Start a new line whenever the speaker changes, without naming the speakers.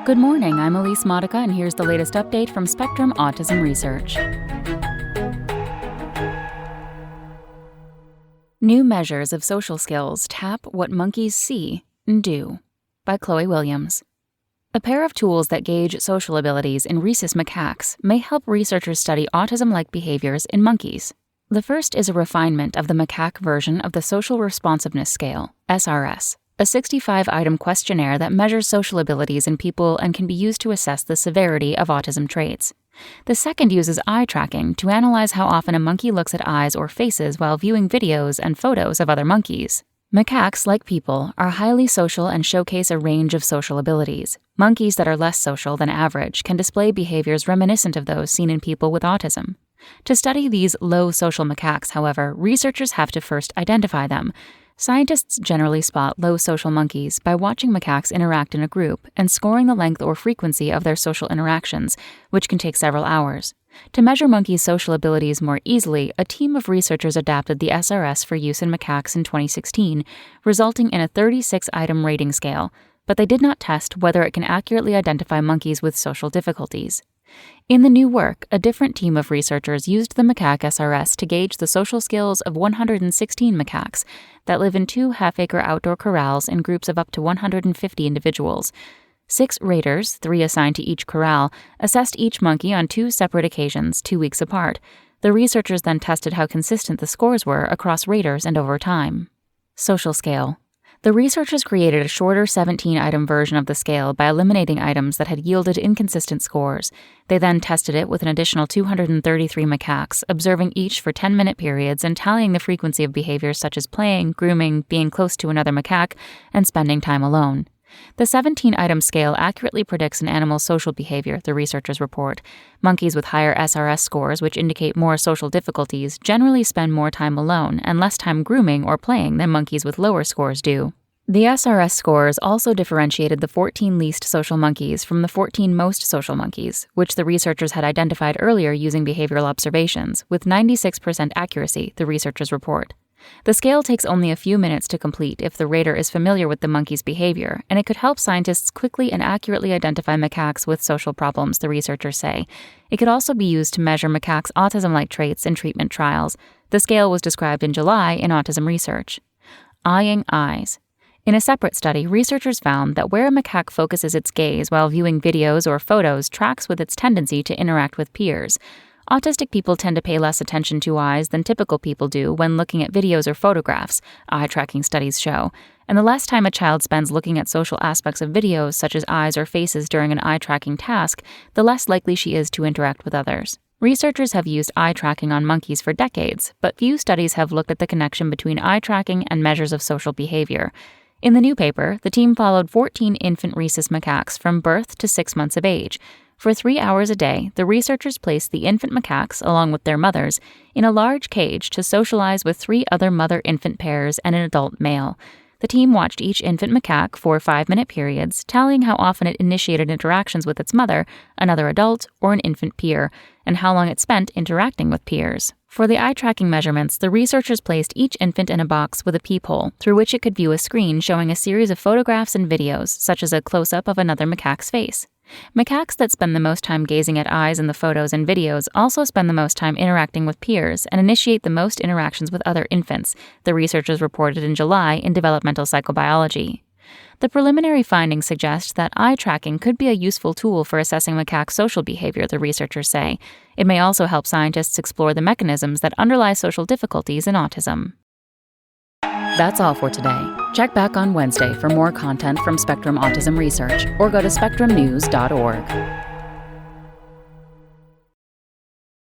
Good morning, I'm Elise Modica, and here's the latest update from Spectrum Autism Research. New Measures of Social Skills Tap What Monkeys See and Do by Chloe Williams. A pair of tools that gauge social abilities in rhesus macaques may help researchers study autism-like behaviors in monkeys. The first is a refinement of the macaque version of the Social Responsiveness Scale, SRS, a 65-item questionnaire that measures social abilities in people and can be used to assess the severity of autism traits. The second uses eye tracking to analyze how often a monkey looks at eyes or faces while viewing videos and photos of other monkeys. Macaques, like people, are highly social and showcase a range of social abilities. Monkeys that are less social than average can display behaviors reminiscent of those seen in people with autism. To study these low social macaques, however, researchers have to first identify them. Scientists generally spot low social monkeys by watching macaques interact in a group and scoring the length or frequency of their social interactions, which can take several hours. To measure monkeys' social abilities more easily, a team of researchers adapted the SRS for use in macaques in 2016, resulting in a 36-item rating scale, but they did not test whether it can accurately identify monkeys with social difficulties. In the new work, a different team of researchers used the macaque SRS to gauge the social skills of 116 macaques that live in 2 half-acre outdoor corrals in groups of up to 150 individuals. 6 raters, 3 assigned to each corral, assessed each monkey on 2 separate occasions, 2 weeks apart. The researchers then tested how consistent the scores were across raters and over time. Social scale. The researchers created a shorter 17-item version of the scale by eliminating items that had yielded inconsistent scores. They then tested it with an additional 233 macaques, observing each for 10-minute periods and tallying the frequency of behaviors such as playing, grooming, being close to another macaque, and spending time alone. The 17-item scale accurately predicts an animal's social behavior, the researchers report. Monkeys with higher SRS scores, which indicate more social difficulties, generally spend more time alone and less time grooming or playing than monkeys with lower scores do. The SRS scores also differentiated the 14 least social monkeys from the 14 most social monkeys, which the researchers had identified earlier using behavioral observations, with 96% accuracy, the researchers report. The scale takes only a few minutes to complete if the rater is familiar with the monkey's behavior, and it could help scientists quickly and accurately identify macaques with social problems, the researchers say. It could also be used to measure macaques' autism-like traits in treatment trials. The scale was described in July in Autism Research. Eyeing eyes. In a separate study, researchers found that where a macaque focuses its gaze while viewing videos or photos tracks with its tendency to interact with peers. Autistic people tend to pay less attention to eyes than typical people do when looking at videos or photographs, eye-tracking studies show, and the less time a child spends looking at social aspects of videos such as eyes or faces during an eye-tracking task, the less likely she is to interact with others. Researchers have used eye tracking on monkeys for decades, but few studies have looked at the connection between eye tracking and measures of social behavior. In the new paper, the team followed 14 infant rhesus macaques from birth to 6 months of age. For 3 hours a day, the researchers placed the infant macaques, along with their mothers, in a large cage to socialize with 3 other mother-infant pairs and an adult male. The team watched each infant macaque for 5-minute periods, tallying how often it initiated interactions with its mother, another adult, or an infant peer, and how long it spent interacting with peers. For the eye-tracking measurements, the researchers placed each infant in a box with a peephole, through which it could view a screen showing a series of photographs and videos, such as a close-up of another macaque's face. Macaques that spend the most time gazing at eyes in the photos and videos also spend the most time interacting with peers and initiate the most interactions with other infants, the researchers reported in July in Developmental Psychobiology. The preliminary findings suggest that eye tracking could be a useful tool for assessing macaque social behavior, the researchers say. It may also help scientists explore the mechanisms that underlie social difficulties in autism. That's all for today. Check back on Wednesday for more content from Spectrum Autism Research, or go to spectrumnews.org.